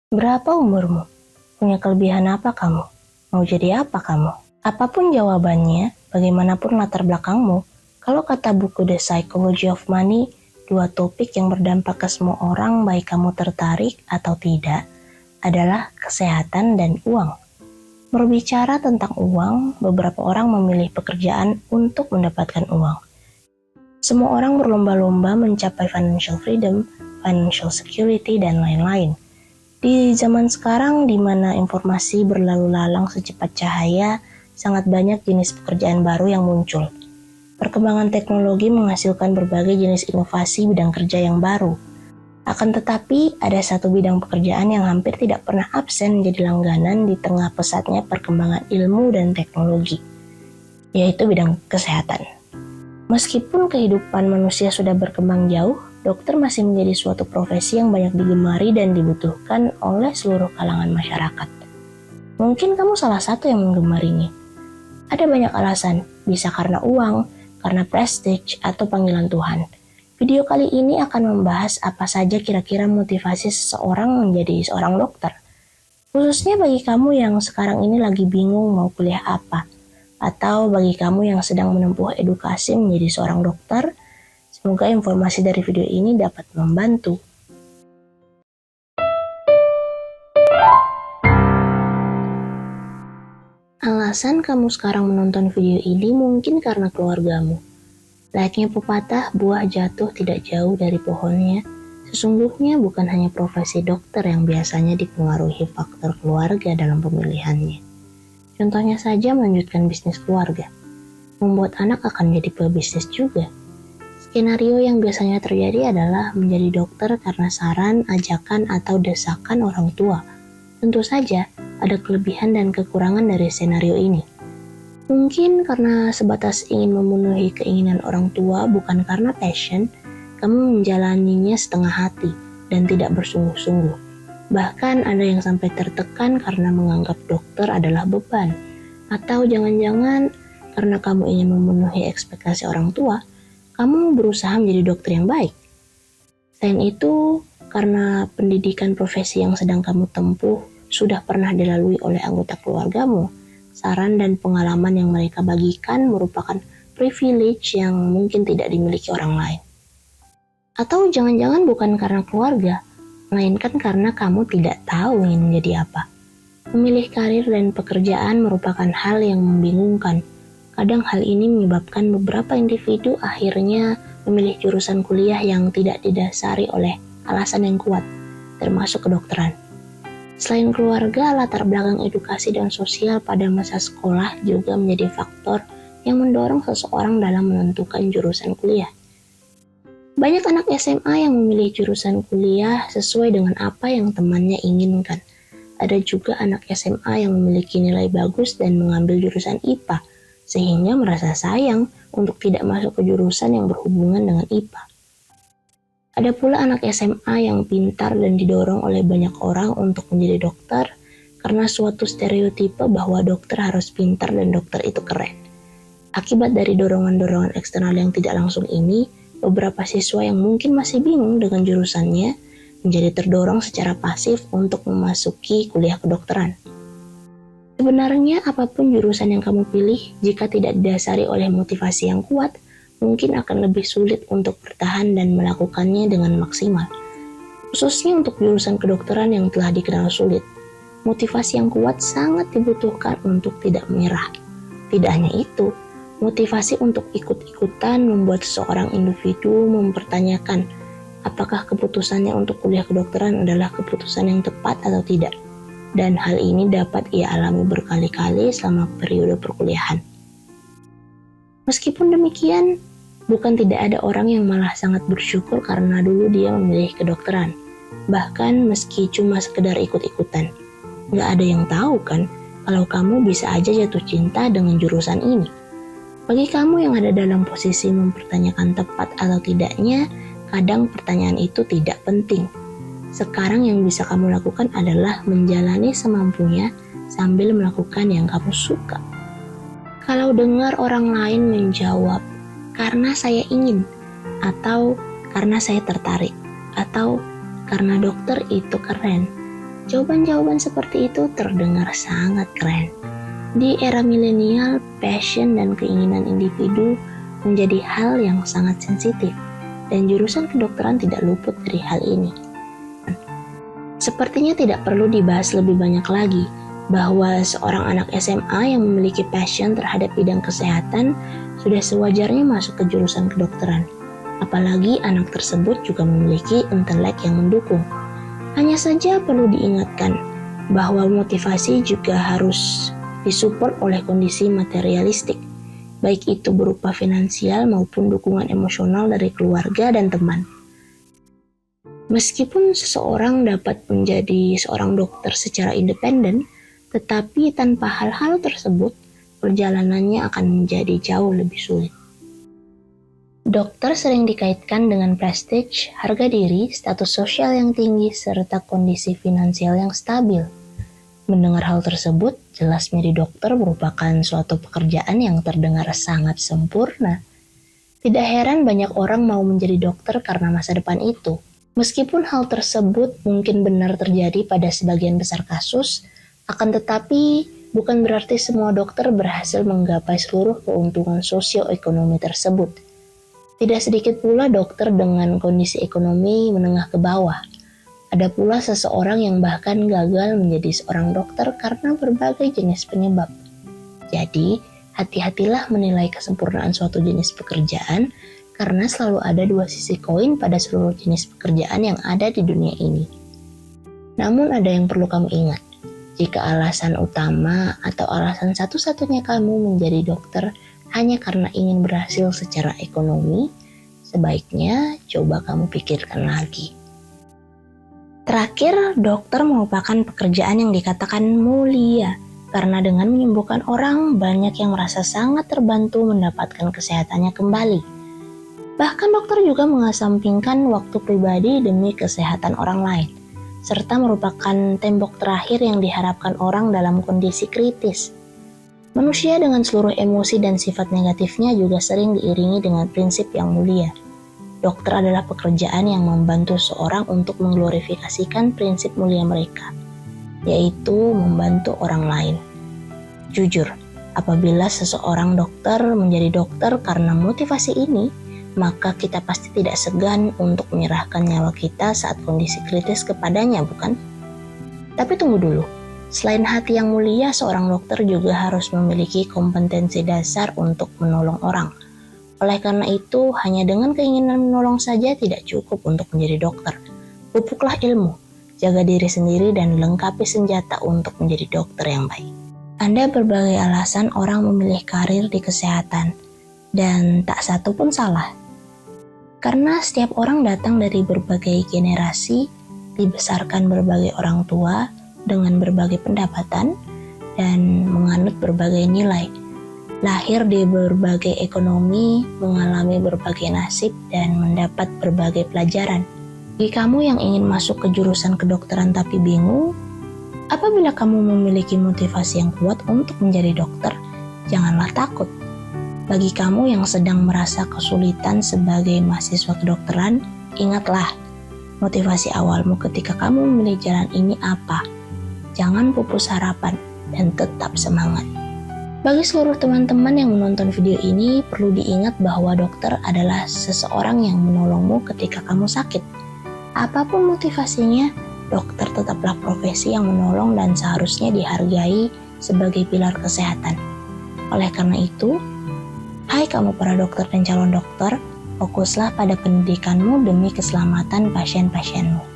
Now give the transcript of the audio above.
Berapa umurmu? Punya kelebihan apa kamu? Mau jadi apa kamu? Apapun jawabannya, bagaimanapun latar belakangmu, kalau kata buku The Psychology of Money, dua topik yang berdampak ke semua orang baik kamu tertarik atau tidak adalah kesehatan dan uang. Berbicara tentang uang, beberapa orang memilih pekerjaan untuk mendapatkan uang. Semua orang berlomba-lomba mencapai financial freedom, financial security, dan lain-lain. Di zaman sekarang di mana informasi berlalu lalang secepat cahaya, sangat banyak jenis pekerjaan baru yang muncul. Perkembangan teknologi menghasilkan berbagai jenis inovasi bidang kerja yang baru. Akan tetapi, ada satu bidang pekerjaan yang hampir tidak pernah absen menjadi langganan di tengah pesatnya perkembangan ilmu dan teknologi, yaitu bidang kesehatan. Meskipun kehidupan manusia sudah berkembang jauh, dokter masih menjadi suatu profesi yang banyak digemari dan dibutuhkan oleh seluruh kalangan masyarakat. Mungkin kamu salah satu yang menggemarinya. Ada banyak alasan, bisa karena uang, karena prestige, atau panggilan Tuhan. Video kali ini akan membahas apa saja kira-kira motivasi seseorang menjadi seorang dokter. Khususnya bagi kamu yang sekarang ini lagi bingung mau kuliah apa, atau bagi kamu yang sedang menempuh edukasi menjadi seorang dokter. Semoga informasi dari video ini dapat membantu. Alasan kamu sekarang menonton video ini mungkin karena keluargamu. Layaknya pepatah, buah jatuh tidak jauh dari pohonnya. Sesungguhnya bukan hanya profesi dokter yang biasanya dipengaruhi faktor keluarga dalam pemilihannya. Contohnya saja melanjutkan bisnis keluarga. Membuat anak akan jadi pebisnis juga. Skenario yang biasanya terjadi adalah menjadi dokter karena saran, ajakan, atau desakan orang tua. Tentu saja, ada kelebihan dan kekurangan dari skenario ini. Mungkin karena sebatas ingin memenuhi keinginan orang tua bukan karena passion, kamu menjalaninya setengah hati dan tidak bersungguh-sungguh. Bahkan ada yang sampai tertekan karena menganggap dokter adalah beban. Atau jangan-jangan karena kamu ingin memenuhi ekspektasi orang tua, kamu berusaha menjadi dokter yang baik. Selain itu, karena pendidikan profesi yang sedang kamu tempuh sudah pernah dilalui oleh anggota keluargamu, saran dan pengalaman yang mereka bagikan merupakan privilege yang mungkin tidak dimiliki orang lain. Atau jangan-jangan bukan karena keluarga, melainkan karena kamu tidak tahu ingin menjadi apa. Memilih karir dan pekerjaan merupakan hal yang membingungkan. Kadang hal ini menyebabkan beberapa individu akhirnya memilih jurusan kuliah yang tidak didasari oleh alasan yang kuat, termasuk kedokteran. Selain keluarga, latar belakang edukasi dan sosial pada masa sekolah juga menjadi faktor yang mendorong seseorang dalam menentukan jurusan kuliah. Banyak anak SMA yang memilih jurusan kuliah sesuai dengan apa yang temannya inginkan. Ada juga anak SMA yang memiliki nilai bagus dan mengambil jurusan IPA, sehingga merasa sayang untuk tidak masuk ke jurusan yang berhubungan dengan IPA. Ada pula anak SMA yang pintar dan didorong oleh banyak orang untuk menjadi dokter karena suatu stereotipe bahwa dokter harus pintar dan dokter itu keren. Akibat dari dorongan-dorongan eksternal yang tidak langsung ini, beberapa siswa yang mungkin masih bingung dengan jurusannya menjadi terdorong secara pasif untuk memasuki kuliah kedokteran. Sebenarnya apapun jurusan yang kamu pilih, jika tidak didasari oleh motivasi yang kuat, mungkin akan lebih sulit untuk bertahan dan melakukannya dengan maksimal. Khususnya untuk jurusan kedokteran yang telah dikenal sulit, motivasi yang kuat sangat dibutuhkan untuk tidak menyerah. Tidak hanya itu, motivasi untuk ikut-ikutan membuat seseorang individu mempertanyakan apakah keputusannya untuk kuliah kedokteran adalah keputusan yang tepat atau tidak. Dan hal ini dapat ia alami berkali-kali selama periode perkuliahan. Meskipun demikian, bukan tidak ada orang yang malah sangat bersyukur karena dulu dia memilih kedokteran. Bahkan meski cuma sekedar ikut-ikutan. Gak ada yang tahu kan kalau kamu bisa aja jatuh cinta dengan jurusan ini. Bagi kamu yang ada dalam posisi mempertanyakan tepat atau tidaknya, kadang pertanyaan itu tidak penting. Sekarang yang bisa kamu lakukan adalah menjalani semampunya sambil melakukan yang kamu suka. Kalau dengar orang lain menjawab, karena saya ingin, atau karena saya tertarik, atau karena dokter itu keren, Jawaban-jawaban seperti itu terdengar sangat keren. Di era milenial, passion dan keinginan individu menjadi hal yang sangat sensitif, dan jurusan kedokteran tidak luput dari hal ini. Sepertinya tidak perlu dibahas lebih banyak lagi bahwa seorang anak SMA yang memiliki passion terhadap bidang kesehatan sudah sewajarnya masuk ke jurusan kedokteran. Apalagi anak tersebut juga memiliki intelek yang mendukung. Hanya saja perlu diingatkan bahwa motivasi juga harus disupport oleh kondisi materialistik, baik itu berupa finansial maupun dukungan emosional dari keluarga dan teman. Meskipun seseorang dapat menjadi seorang dokter secara independen, tetapi tanpa hal-hal tersebut, perjalanannya akan menjadi jauh lebih sulit. Dokter sering dikaitkan dengan prestige, harga diri, status sosial yang tinggi, serta kondisi finansial yang stabil. Mendengar hal tersebut, jelas menjadi dokter merupakan suatu pekerjaan yang terdengar sangat sempurna. Tidak heran banyak orang mau menjadi dokter karena masa depan itu. Meskipun hal tersebut mungkin benar terjadi pada sebagian besar kasus, akan tetapi bukan berarti semua dokter berhasil menggapai seluruh keuntungan sosioekonomi tersebut. Tidak sedikit pula dokter dengan kondisi ekonomi menengah ke bawah. Ada pula seseorang yang bahkan gagal menjadi seorang dokter karena berbagai jenis penyebab. Jadi, hati-hatilah menilai kesempurnaan suatu jenis pekerjaan karena selalu ada dua sisi koin pada seluruh jenis pekerjaan yang ada di dunia ini. Namun ada yang perlu kamu ingat. Jika alasan utama atau alasan satu-satunya kamu menjadi dokter hanya karena ingin berhasil secara ekonomi, sebaiknya coba kamu pikirkan lagi. Terakhir, dokter merupakan pekerjaan yang dikatakan mulia, karena dengan menyembuhkan orang, banyak yang merasa sangat terbantu mendapatkan kesehatannya kembali. Bahkan dokter juga mengesampingkan waktu pribadi demi kesehatan orang lain, serta merupakan tembok terakhir yang diharapkan orang dalam kondisi kritis. Manusia dengan seluruh emosi dan sifat negatifnya juga sering diiringi dengan prinsip yang mulia. Dokter adalah pekerjaan yang membantu seorang untuk mengglorifikasikan prinsip mulia mereka, yaitu membantu orang lain. Jujur, apabila seseorang dokter menjadi dokter karena motivasi ini, maka kita pasti tidak segan untuk menyerahkan nyawa kita saat kondisi kritis kepadanya, bukan? Tapi tunggu dulu. Selain hati yang mulia, seorang dokter juga harus memiliki kompetensi dasar untuk menolong orang. Oleh karena itu, hanya dengan keinginan menolong saja tidak cukup untuk menjadi dokter. Pupuklah ilmu, jaga diri sendiri dan lengkapi senjata untuk menjadi dokter yang baik. Ada berbagai alasan orang memilih karir di kesehatan, dan tak satu pun salah. Karena setiap orang datang dari berbagai generasi, dibesarkan berbagai orang tua, dengan berbagai pendapatan dan menganut berbagai nilai, lahir di berbagai ekonomi, mengalami berbagai nasib, dan mendapat berbagai pelajaran. Bagi kamu yang ingin masuk ke jurusan kedokteran tapi bingung, apabila kamu memiliki motivasi yang kuat untuk menjadi dokter, janganlah takut. Bagi kamu yang sedang merasa kesulitan sebagai mahasiswa kedokteran, ingatlah, motivasi awalmu ketika kamu memilih jalan ini apa. Jangan pupus harapan dan tetap semangat. Bagi seluruh teman-teman yang menonton video ini, perlu diingat bahwa dokter adalah seseorang yang menolongmu ketika kamu sakit. Apapun motivasinya, dokter tetaplah profesi yang menolong dan seharusnya dihargai sebagai pilar kesehatan. Oleh karena itu, hai kamu para dokter dan calon dokter, fokuslah pada pendidikanmu demi keselamatan pasien-pasienmu.